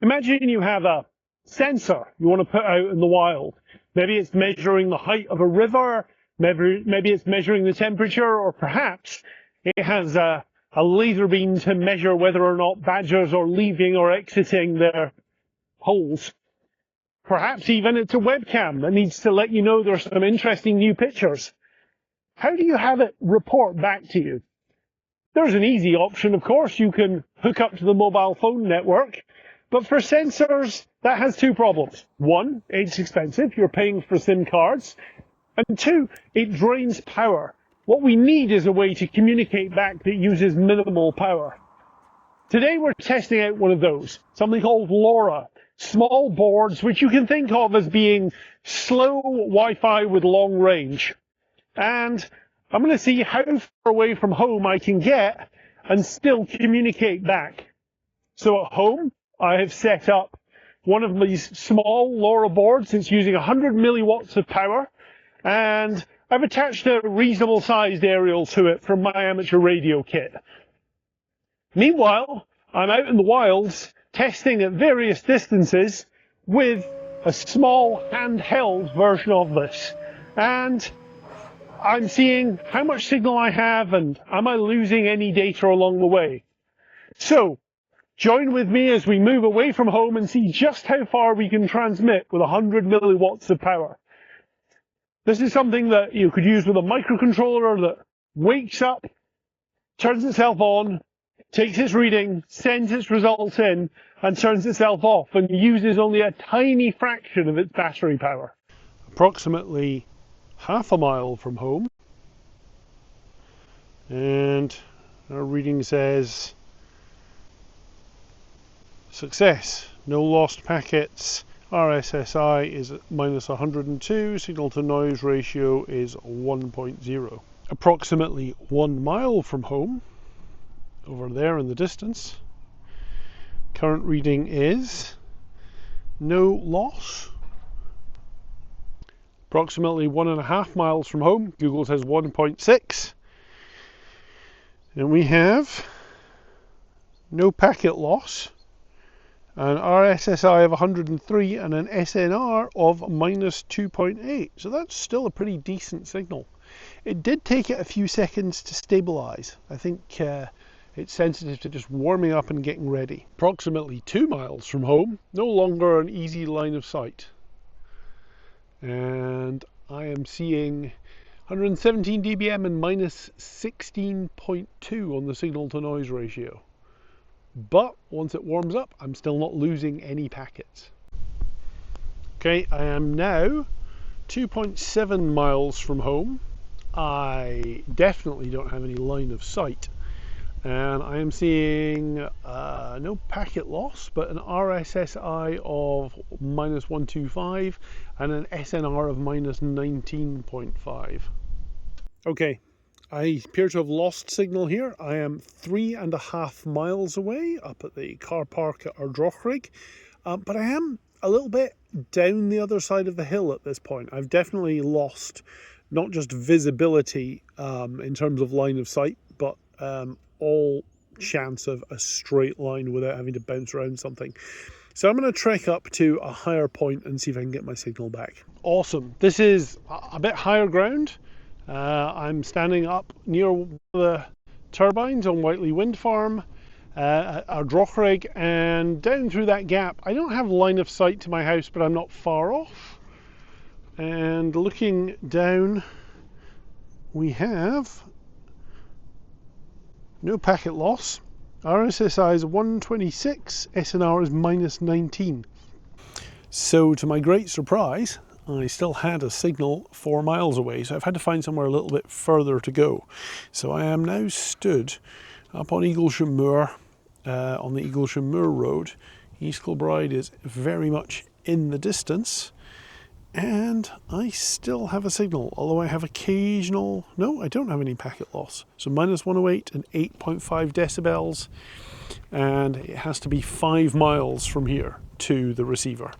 Imagine you have a sensor you want to put out in the wild. Maybe it's measuring the height of a river, maybe it's measuring the temperature, or perhaps it has a laser beam to measure whether or not badgers are leaving or exiting their holes. Perhaps even it's a webcam that needs to let you know there's some interesting new pictures. How do you have it report back to you? There's an easy option, of course. You can hook up to the mobile phone network. But for sensors, that has two problems. One, it's expensive. You're paying for SIM cards. And two, it drains power. What we need is a way to communicate back that uses minimal power. Today we're testing out one of those, something called LORA. Small boards which you can think of as being slow Wi-Fi with long range. And I'm going to see how far away from home I can get and still communicate back. So at home, I have set up one of these small LORA boards. It's using 100 milliwatts of power, and I've attached a reasonable sized aerial to it from my amateur radio kit. Meanwhile, I'm out in the wilds testing at various distances with a small handheld version of this. And I'm seeing how much signal I have and am I losing any data along the way. So, join with me as we move away from home and see just how far we can transmit with 100 milliwatts of power. This is something that you could use with a microcontroller that wakes up, turns itself on, takes its reading, sends its results in, and turns itself off, and uses only a tiny fraction of its battery power. Approximately half a mile from home, and our reading says success, no lost packets, RSSI is at -102, signal to noise ratio is 1.0. Approximately 1 mile from home, over there in the distance, current reading is no loss. Approximately 1.5 miles from home, Google says 1.6. And we have no packet loss, an RSSI of 103 and an SNR of -2.8. So that's still a pretty decent signal. It did take it a few seconds to stabilize. I think it's sensitive to just warming up and getting ready. Approximately 2 miles from home, no longer an easy line of sight. And I am seeing 117 dBm and -16.2 on the signal to noise ratio. But once it warms up, I'm still not losing any packets. Okay, I am now 2.7 miles from home. I definitely don't have any line of sight. And I am seeing no packet loss, but an RSSI of -125 and an SNR of -19.5. Okay, I appear to have lost signal here. I am 3.5 miles away up at the car park at Ardrochrig, but I am a little bit down the other side of the hill at this point. I've definitely lost not just visibility in terms of line of sight, but all chance of a straight line without having to bounce around something. So I'm going to trek up to a higher point and see if I can get my signal back. Awesome. This is a bit higher ground. I'm standing up near the turbines on Whiteley Wind Farm at Ardrochrig, and down through that gap, I don't have line of sight to my house, but I'm not far off. And looking down, we have no packet loss. RSSI is 126, SNR is -19. So to my great surprise, I still had a signal 4 miles away, so I've had to find somewhere a little bit further to go. So I am now stood up on Eaglesham Moor, on the Eaglesham Moor Road. East Kilbride is very much in the distance, and I still have a signal, although I have occasional, no, I don't have any packet loss. So -108 and 8.5 decibels, and it has to be 5 miles from here to the receiver.